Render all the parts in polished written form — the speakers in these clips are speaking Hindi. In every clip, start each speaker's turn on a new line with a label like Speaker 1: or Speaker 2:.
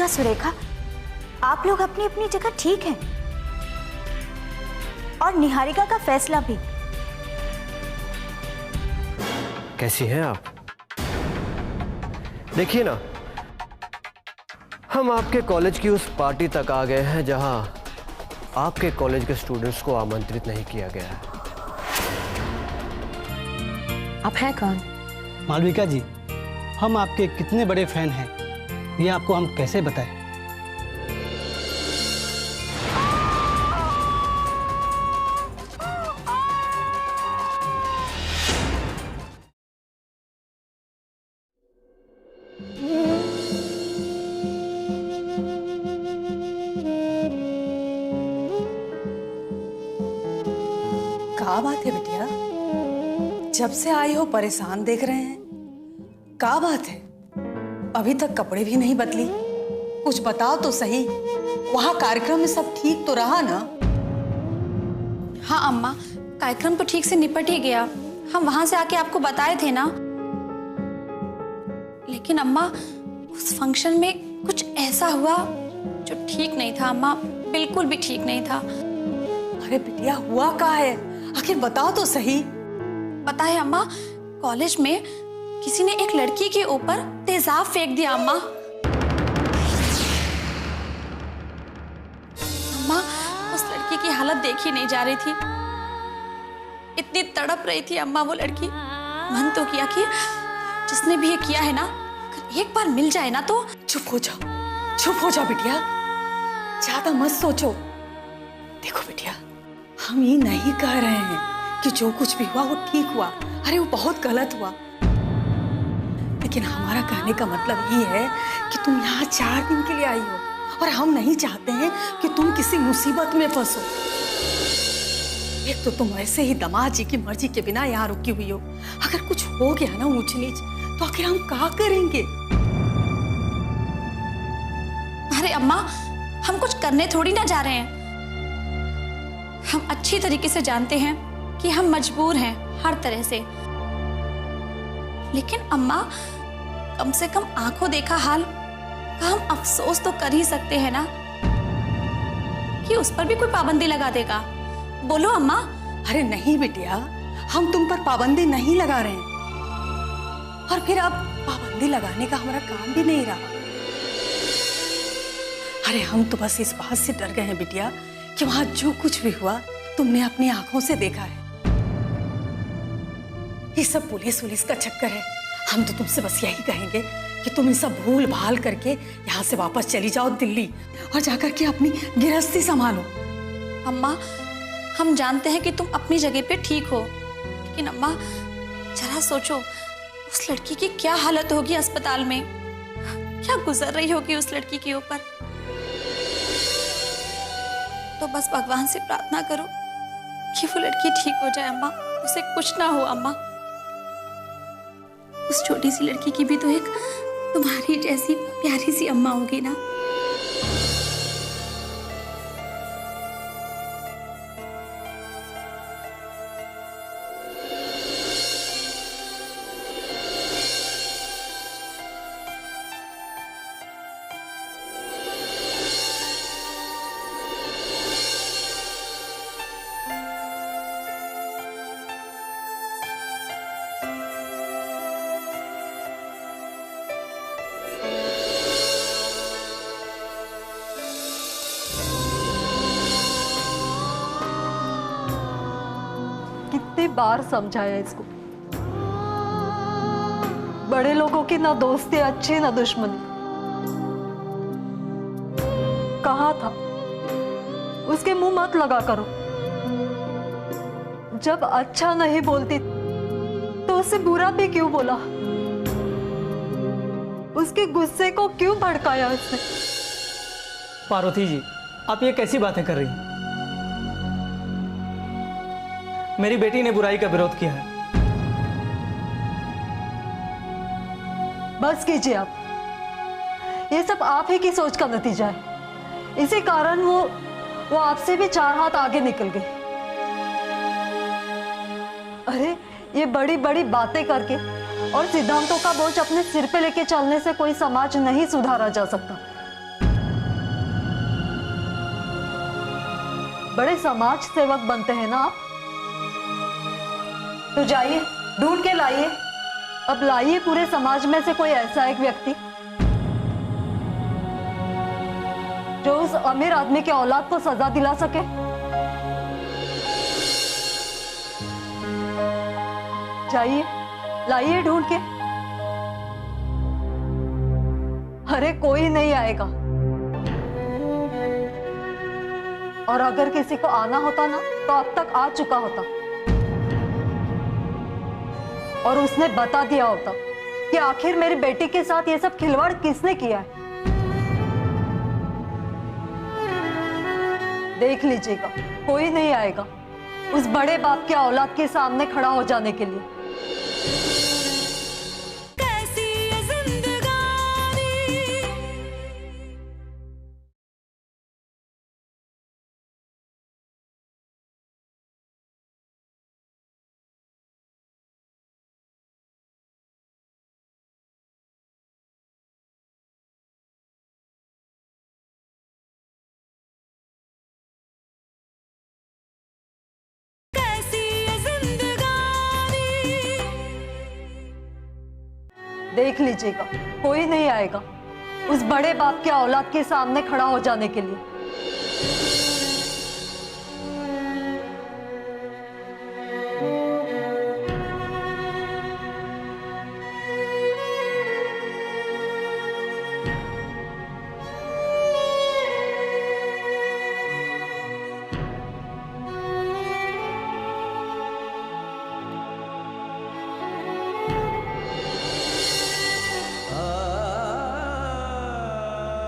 Speaker 1: कृतिका, सुरेखा, आप लोग अपनी अपनी जगह ठीक हैं और निहारिका का फैसला भी।
Speaker 2: कैसी हैं आप? देखिए ना, हम आपके कॉलेज की उस पार्टी तक आ गए हैं जहां आपके कॉलेज के स्टूडेंट्स को आमंत्रित नहीं किया गया है।
Speaker 3: आप हैं कौन?
Speaker 4: मालविका जी, हम आपके कितने बड़े फैन हैं ये आपको हम कैसे बताएं?
Speaker 5: क्या बात है बिटिया, जब से आई हो परेशान देख रहे हैं। क्या बात है, अभी तक कपड़े भी नहीं बदली? कुछ बताओ तो सही। वहां कार्यक्रम में सब ठीक तो रहा ना?
Speaker 3: हाँ अम्मा, कार्यक्रम तो ठीक से निपट ही गया। हम वहां से आके आपको बताए थे ना। लेकिन अम्मा, उस फंक्शन में कुछ ऐसा हुआ जो ठीक नहीं था अम्मा, बिल्कुल भी ठीक नहीं था।
Speaker 5: अरे बिटिया, हुआ क्या है? आखिर बताओ तो सही।
Speaker 3: पता है अम्मा, कॉलेज में किसी ने एक लड़की के ऊपर तेजाब फेंक दिया अम्मा। अम्मा, उस लड़की की हालत देखी नहीं जा रही थी। इतनी तड़प रही थी अम्मा वो लड़की। मन तो किया कि जिसने भी ये किया है ना, अगर एक बार मिल जाए ना तो।
Speaker 5: चुप हो जाओ, चुप हो जाओ बिटिया, ज्यादा मत सोचो। देखो बिटिया, हम ये नहीं कह रहे हैं कि जो कुछ भी हुआ वो ठीक हुआ। अरे वो बहुत गलत हुआ। लेकिन हमारा कहने का मतलब ये है कि तुम यहाँ 4 दिन के लिए आई हो और हम नहीं चाहते हैं कि तुम किसी मुसीबत में फंसो। एक तो तुम वैसे ही दामाद जी की मर्जी के बिना यहाँ रुकी हुई हो। अगर कुछ हो गया ना ऊंच नीच, तो आखिर हम क्या करेंगे?
Speaker 3: अरे अम्मा, हम कुछ करने थोड़ी ना जा रहे हैं। हम अच्छी तरीके से जानते हैं कि हम मजबूर हैं हर तरह से। लेकिन अम्मा, कम से कम आंखों देखा हाल का हम अफसोस तो कर ही सकते हैं ना कि उस पर भी कोई पाबंदी लगा देगा। बोलो अम्मा।
Speaker 5: अरे नहीं बिटिया, हम तुम पर पाबंदी नहीं लगा रहे हैं, और फिर अब पाबंदी लगाने का हमारा काम भी नहीं रहा। अरे हम तो बस इस बात से डर गए हैं बिटिया कि वहां जो कुछ भी हुआ तुमने अपनी आंखों से देखा है। ये सब पुलिस वुलिस का चक्कर है। हम तो तुमसे बस यही कहेंगे कि तुम ये सब भूल भाल करके यहाँ से वापस चली जाओ दिल्ली, और जाकर के अपनी गृहस्थी संभालो।
Speaker 3: अम्मा, हम जानते हैं कि तुम अपनी जगह पे ठीक हो, लेकिन अम्मा जरा सोचो, उस लड़की की क्या हालत होगी अस्पताल में, क्या गुजर रही होगी उस लड़की के ऊपर। तो बस भगवान से प्रार्थना करो कि वो लड़की ठीक हो जाए अम्मा, उसे कुछ ना हो अम्मा। उस छोटी सी लड़की की भी तो एक तुम्हारी जैसी प्यारी सी अम्मा होगी ना।
Speaker 6: कितनी बार समझाया इसको, बड़े लोगों की ना दोस्ती अच्छी ना दुश्मनी। कहा था उसके मुंह मत लगा करो। जब अच्छा नहीं बोलती तो उससे बुरा भी क्यों बोला? उसके गुस्से को क्यों भड़काया उसने?
Speaker 4: पार्वती जी, आप ये कैसी बातें कर रही हैं? मेरी बेटी ने बुराई का विरोध किया है।
Speaker 6: बस कीजिए आप। ये सब आप ही की सोच का नतीजा है। इसी कारण वो आपसे भी 4 हाथ आगे निकल गई। अरे ये बड़ी बड़ी बातें करके और सिद्धांतों का बोझ अपने सिर पे लेके चलने से कोई समाज नहीं सुधारा जा सकता। बड़े समाज सेवक बनते हैं ना आप। तो जाइए ढूंढ के लाइए, अब लाइए पूरे समाज में से कोई ऐसा एक व्यक्ति जो उस अमीर आदमी के औलाद को सजा दिला सके। जाइए लाइए ढूंढ के। अरे कोई नहीं आएगा, और अगर किसी को आना होता ना तो अब तक आ चुका होता, और उसने बता दिया होता कि आखिर मेरी बेटी के साथ ये सब खिलवाड़ किसने किया है। देख लीजिएगा कोई नहीं आएगा उस बड़े बाप के औलाद के सामने खड़ा हो जाने के लिए। देख लीजिएगा कोई नहीं आएगा उस बड़े बाप के औलाद के सामने खड़ा हो जाने के लिए।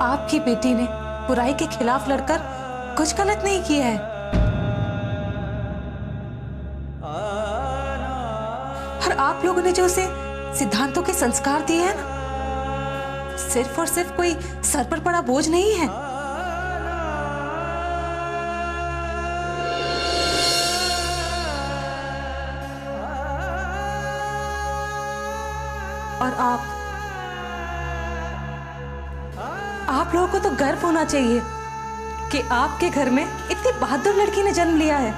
Speaker 5: आपकी बेटी ने बुराई के खिलाफ लड़कर कुछ गलत नहीं किया है, और आप लोगों ने जो उसे सिद्धांतों के संस्कार दिए हैं ना, सिर्फ और सिर्फ कोई सर पर पड़ा बोझ नहीं है। और आप लोगों को तो गर्व होना चाहिए कि आपके घर में इतनी बहादुर लड़की ने जन्म लिया है।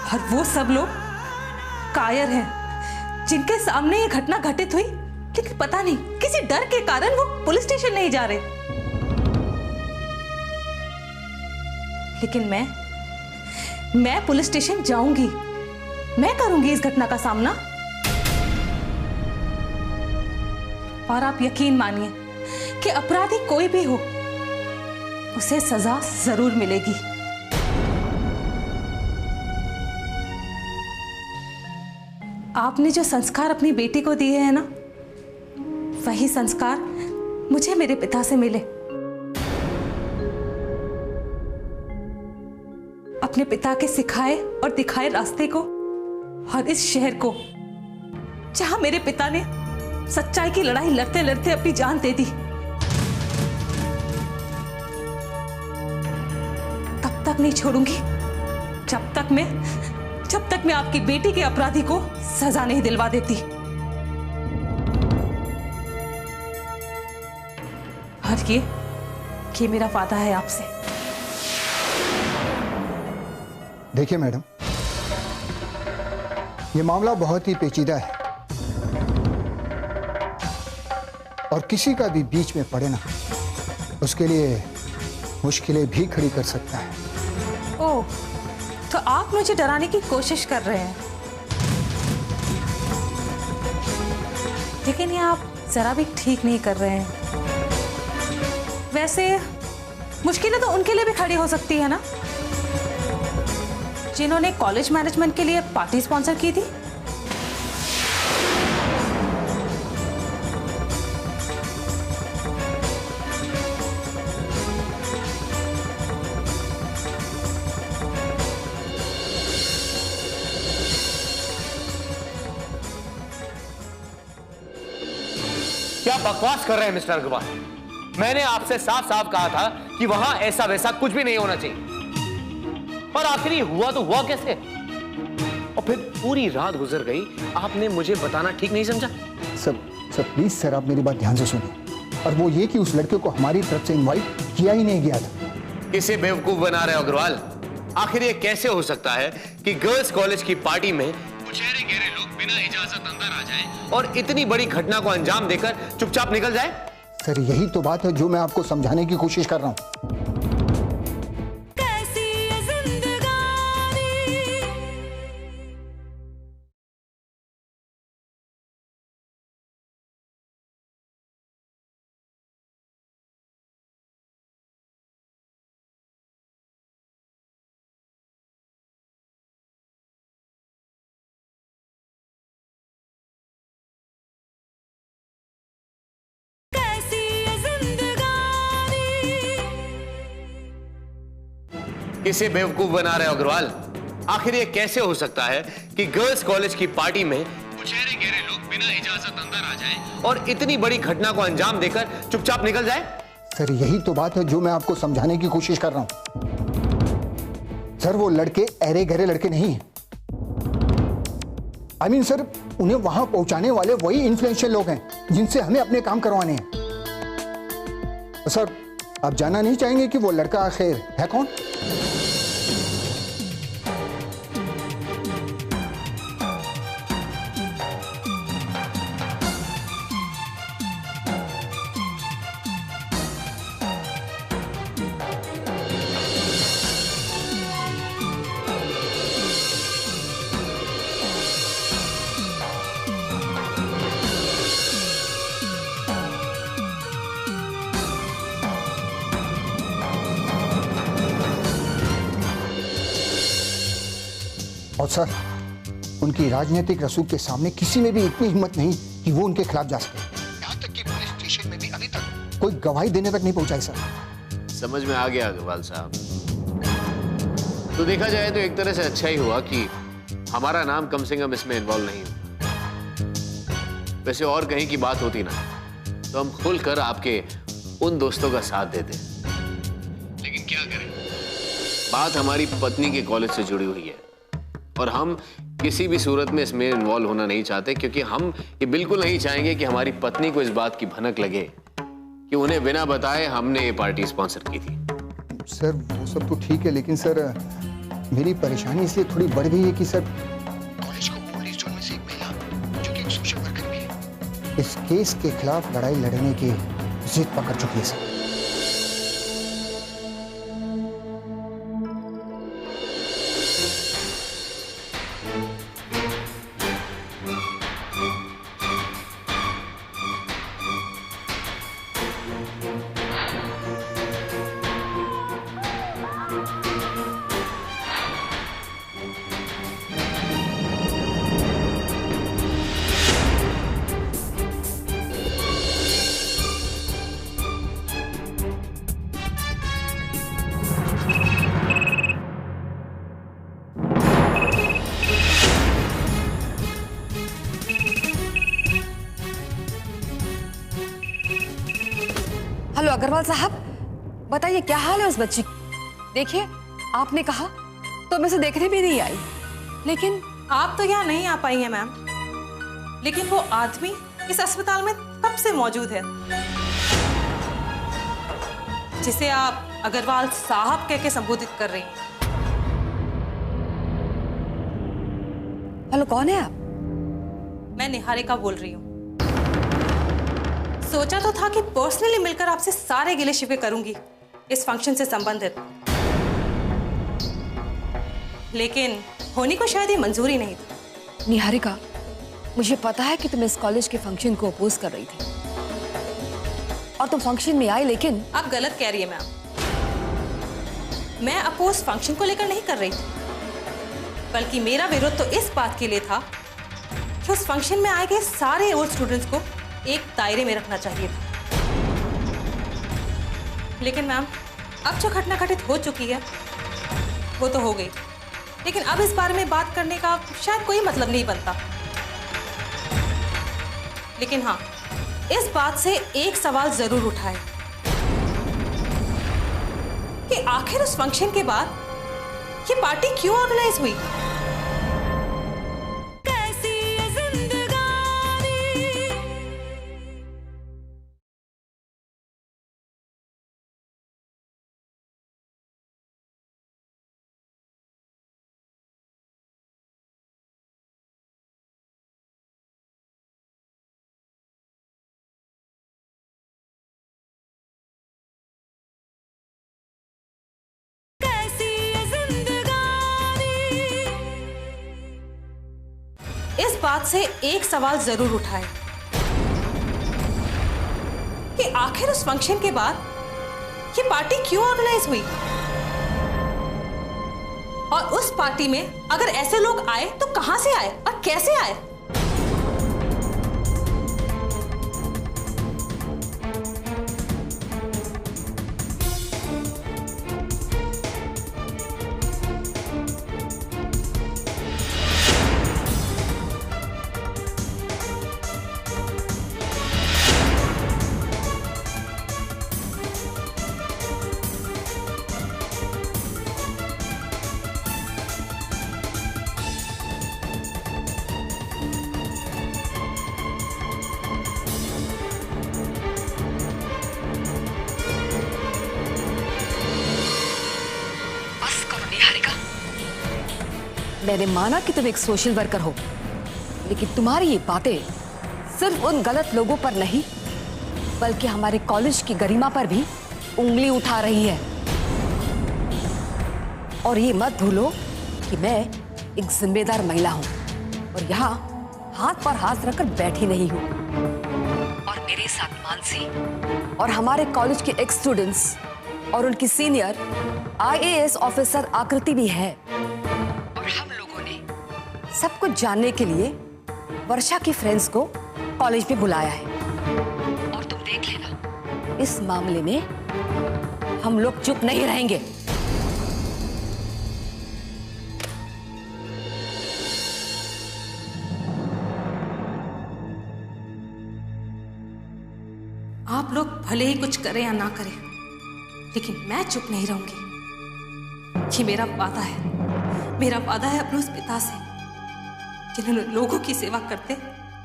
Speaker 5: और वो सब लोग कायर हैं जिनके सामने ये घटना घटित हुई, लेकिन पता नहीं किसी डर के कारण वो पुलिस स्टेशन नहीं जा रहे। लेकिन मैं पुलिस स्टेशन जाऊंगी, मैं करूंगी इस घटना का सामना। और आप यकीन मानिए कि अपराधी कोई भी हो, उसे सजा जरूर मिलेगी। आपने जो संस्कार अपनी बेटी को दिए हैं ना, वही संस्कार मुझे मेरे पिता से मिले। अपने पिता के सिखाए और दिखाए रास्ते को, और इस शहर को जहां मेरे पिता ने सच्चाई की लड़ाई लड़ते लड़ते अपनी जान दे दी, तब तक नहीं छोड़ूंगी जब तक मैं आपकी बेटी के अपराधी को सजा नहीं दिलवा देती। और ये मेरा वादा है आपसे।
Speaker 7: देखिए मैडम, ये मामला बहुत ही पेचीदा है, और किसी का भी बीच में पड़े ना, उसके लिए मुश्किलें भी खड़ी कर सकता है।
Speaker 5: ओह, तो आप मुझे डराने की कोशिश कर रहे हैं, लेकिन ये आप जरा भी ठीक नहीं कर रहे हैं। वैसे मुश्किलें तो उनके लिए भी खड़ी हो सकती है ना, जिन्होंने कॉलेज मैनेजमेंट के लिए पार्टी स्पॉन्सर की थी।
Speaker 8: क्या बकवास कर रहे हैं मिस्टर अग्रवाल? मैंने आपसे साफ साफ कहा था कि वहां ऐसा वैसा कुछ भी नहीं होना चाहिए, और आखिर हुआ तो हुआ कैसे? और फिर पूरी रात गुजर गई, आपने मुझे बताना ठीक नहीं समझा?
Speaker 7: सर प्लीज सर, आप मेरी बात ध्यान से सुनिए। और वो ये कि उस लड़के को हमारी तरफ से इनवाइट किया ही नहीं गया था।
Speaker 8: किसे बेवकूफ बना रहे हो अग्रवाल? आखिर ये कैसे हो सकता है कि गर्ल्स कॉलेज की पार्टी में कुछ गहरे गहरे लोग बिना इजाजत अंदर आ जाएं और इतनी बड़ी घटना को अंजाम देकर चुपचाप निकल जाए?
Speaker 7: सर यही तो बात है जो मैं आपको समझाने की कोशिश कर रहा हूँ।
Speaker 8: किसे बेवकूफ बना रहे हो अग्रवाल? आखिर ये कैसे हो सकता है कि गर्ल्स कॉलेज की पार्टी में कुछ गहरे गहरे लोग बिना इजाजत अंदर आ जाएं और इतनी बड़ी घटना को अंजाम देकर चुपचाप निकल जाए?
Speaker 7: सर यही तो बात है जो मैं आपको समझाने की कोशिश कर रहा हूं। सर वो लड़के अरे गहरे लड़के नहीं हैं। I mean, सर उन्हें वहां पहुंचाने वाले वही इन्फ्लुएंशियल लोग हैं जिनसे हमें अपने काम करवाने हैं। सर आप जानना नहीं चाहेंगे कि वो लड़का आखिर है कौन? और सर उनकी राजनीतिक रसूख के सामने किसी में भी इतनी हिम्मत नहीं कि वो उनके खिलाफ जा सके। यहाँ तक कि पुलिस स्टेशन में भी अभी तक कोई गवाही देने तक नहीं पहुंचाई। सर
Speaker 8: समझ में आ गया अग्रवाल साहब। तो देखा जाए तो एक तरह से अच्छा ही हुआ कि हमारा नाम कम से कम इसमें इन्वॉल्व नहीं हुआ। वैसे और कहीं की बात होती ना तो हम खुलकर आपके उन दोस्तों का साथ देते, लेकिन क्या करें, बात हमारी पत्नी के कॉलेज से जुड़ी हुई है और हम किसी भी सूरत में इसमें इन्वॉल्व होना नहीं चाहते, क्योंकि हम ये बिल्कुल नहीं चाहेंगे कि हमारी पत्नी को इस बात की भनक लगे कि उन्हें बिना बताए हमने ये पार्टी स्पॉन्सर की थी।
Speaker 7: सर वो सब तो ठीक है, लेकिन सर मेरी परेशानी इसलिए थोड़ी बढ़ गई है कि सर कॉलेज को पुलिस जोन में से एक महिला जो कि एक सोशल वर्कर भी है, इस केस के खिलाफ लड़ाई लड़ने की जिद पकड़ चुकी है। सर
Speaker 9: हेलो अग्रवाल साहब, बताइए क्या हाल है उस बच्ची की? देखिए आपने कहा तो मैं उसे देखने भी नहीं आई, लेकिन
Speaker 5: आप तो यहाँ नहीं आ पाई हैं मैम, लेकिन वो आदमी इस अस्पताल में कब से मौजूद है, जिसे आप अग्रवाल साहब कह के संबोधित कर रही हैं।
Speaker 9: हेलो कौन है आप?
Speaker 5: मैं निहारिका बोल रही हूँ। सोचा तो था कि पर्सनली मिलकर आपसे सारे गिले शिकवे करूंगी इस फंक्शन से संबंधित, लेकिन होनी को शायद ये मंजूरी नहीं थी।
Speaker 9: निहारिका, मुझे पता है कि तुम इस कॉलेज के फंक्शन को अपोज कर रही थी और तुम फंक्शन में आई, लेकिन
Speaker 5: आप गलत कह रही है मैम। मैं अपोज फंक्शन को लेकर नहीं कर रही थी, बल्कि मेरा विरोध तो इस बात के लिए था कि उस फंक्शन में आए गए सारे ओल्ड स्टूडेंट्स को एक दायरे में रखना चाहिए था। लेकिन मैम अब जो घटना घटित हो चुकी है वो तो हो गई, लेकिन अब इस बारे में बात करने का शायद कोई मतलब नहीं बनता। लेकिन हाँ, इस बात से एक सवाल जरूर उठा है कि आखिर उस फंक्शन के बाद ये पार्टी क्यों ऑर्गेनाइज हुई। इस बात से एक सवाल जरूर उठाए कि आखिर उस फंक्शन के बाद ये पार्टी क्यों ऑर्गेनाइज हुई, और उस पार्टी में अगर ऐसे लोग आए तो कहां से आए और कैसे आए।
Speaker 9: मैंने माना कि तुम एक सोशल वर्कर हो, लेकिन तुम्हारी ये बातें सिर्फ उन गलत लोगों पर नहीं बल्कि हमारे कॉलेज की गरिमा पर भी उंगली उठा रही है। और ये मत भूलो कि मैं एक जिम्मेदार महिला हूं और यहाँ हाथ पर हाथ रखकर बैठी नहीं हूं। और मेरे साथ मानसी और हमारे कॉलेज के एक्स स्टूडेंट्स और उनकी सीनियर IAS ऑफिसर आकृति भी है। और हम लोगों ने सब कुछ जानने के लिए वर्षा की फ्रेंड्स को कॉलेज में बुलाया है। और तुम देख लेना, इस मामले में हम लोग चुप नहीं रहेंगे।
Speaker 5: आप लोग भले ही कुछ करें या ना करें, लेकिन मैं चुप नहीं रहूंगी। ये मेरा वादा है, मेरा वादा है अपने उस पिता से जिन्होंने लोगों की सेवा करते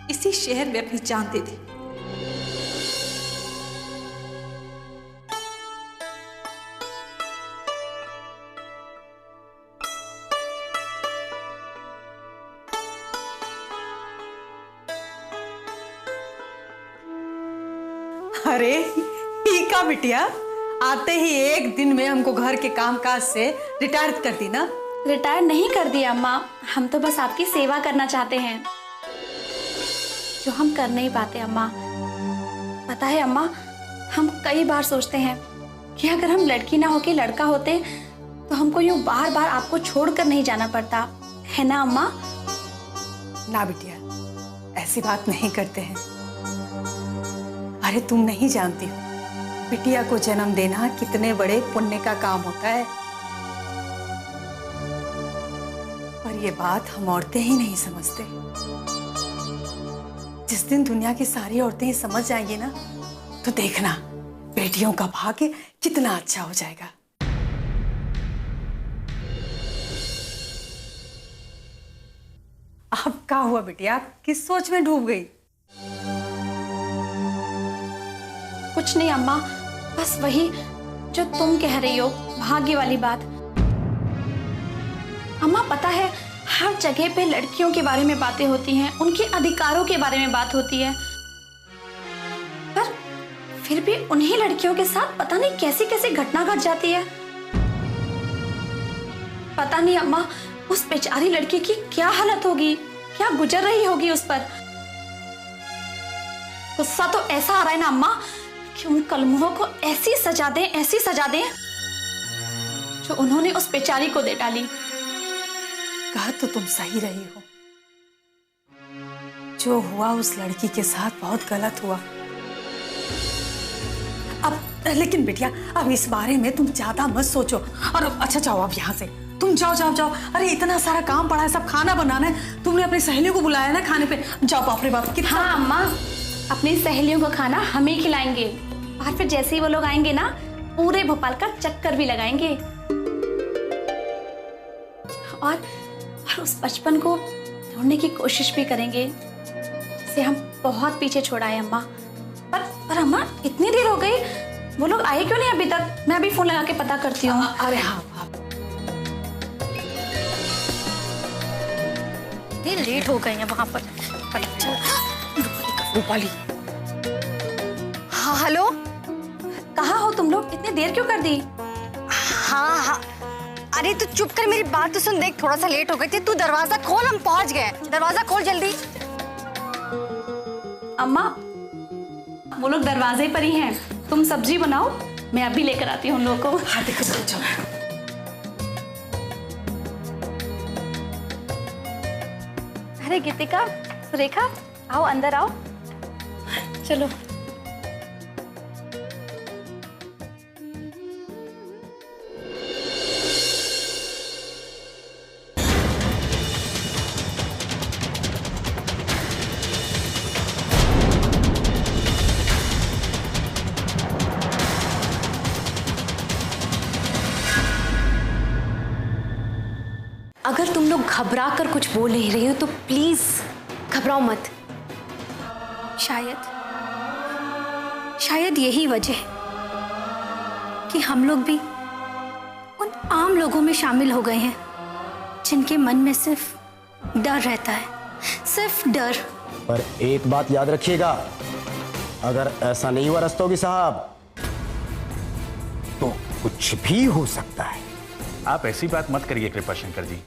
Speaker 5: इसी शहर में अपनी जान दे दी। अरे टीका बिटिया, आते ही एक दिन में हमको घर के कामकाज से रिटायर कर दी ना।
Speaker 3: रिटायर नहीं कर दिया अम्मा, हम तो बस आपकी सेवा करना चाहते हैं जो हम कर नहीं पाते अम्मा। पता है अम्मा, हम कई बार सोचते हैं कि अगर हम लड़की ना होके लड़का होते तो हमको यूं बार बार आपको छोड़कर नहीं जाना पड़ता, है ना अम्मा?
Speaker 5: ना बिटिया, ऐसी बात नहीं करते हैं। अरे तुम नहीं जानती हो बिटिया को जन्म देना कितने बड़े पुण्य का काम होता है, और ये बात हम औरतें ही नहीं समझते। जिस दिन दुनिया की सारी औरतें समझ जाएंगी ना, तो देखना बेटियों का भाग्य कितना अच्छा हो जाएगा। अब क्या हुआ बिटिया, किस सोच में डूब गई?
Speaker 3: कुछ नहीं अम्मा, बस वही जो तुम कह रही हो, भाग्य वाली बात। अम्मा पता है, हर जगह पे लड़कियों के बारे में बातें होती हैं, उनके अधिकारों के बारे में बात होती है, पर फिर भी उन्हीं लड़कियों के साथ पता नहीं कैसी कैसी घटना घट जाती है। पता नहीं अम्मा, उस बेचारी लड़की की क्या हालत होगी, क्या गुजर रही होगी उस पर। गुस्सा तो ऐसा आ रहा है ना अम्मा कि उन कलमुहों को ऐसी सजा दें, ऐसी सजा दें जो उन्होंने उस बेचारी को दे डाली।
Speaker 5: कहा तो तुम सही रही हो, जो हुआ उस लड़की के साथ बहुत गलत हुआ। अब लेकिन बिटिया, अब इस बारे में तुम ज्यादा मत सोचो। और अच्छा जाओ, अब यहाँ से तुम जाओ जाओ जाओ। अरे इतना सारा काम पड़ा है, सब खाना बनाना है, तुमने अपनी सहेलियों को बुलाया ना खाने पे। जाओ, बाप रे बाप कितना।
Speaker 3: हाँ अम्मा, अपनी सहेलियों को खाना हम ही खिलाएंगे, और फिर जैसे ही वो लोग आएंगे ना, पूरे भोपाल का चक्कर भी लगाएंगे, और उस बचपन को ढूंढने की कोशिश भी करेंगे जिसे हम बहुत पीछे छोड़ा है अम्मा। पर अम्मा, इतनी देर हो गई, वो लोग आए क्यों नहीं अभी तक? मैं अभी फोन लगा के पता करती हूँ।
Speaker 5: अरे हाँ,
Speaker 3: लेट हो गए हैं वहां पर।
Speaker 5: रूपाली,
Speaker 9: हाँ हेलो,
Speaker 3: कहाँ हो तुम लोग? इतनी देर क्यों कर दी?
Speaker 9: हाँ हाँ,
Speaker 10: अरे तू चुप कर, मेरी बात तो सुन। देख थोड़ा सा लेट हो गए थे, तू दरवाजा खोल, हम पहुंच गए। दरवाजा खोल जल्दी।
Speaker 3: अम्मा, वो लोग दरवाजे पर ही हैं। तुम सब्जी बनाओ, मैं अभी लेकर आती हूँ उन लोगों को।
Speaker 5: हाँ देखो सोचो।
Speaker 3: अरे गीतिका, सुरेखा, आओ अंदर आओ। चलो।
Speaker 10: अगर तुम लोग घबरा कर कुछ बोल नहीं रही हो तो प्लीज घबराओ मत।
Speaker 3: शायद यही वजह है कि हम लोग भी उन आम लोगों में शामिल हो गए हैं जिनके मन में सिर्फ डर रहता है, सिर्फ डर।
Speaker 11: पर एक बात याद रखिएगा, अगर ऐसा नहीं हुआ रस्तोगी साहब तो कुछ भी हो सकता है।
Speaker 12: आप ऐसी बात मत करिए कृपाशंकर जी।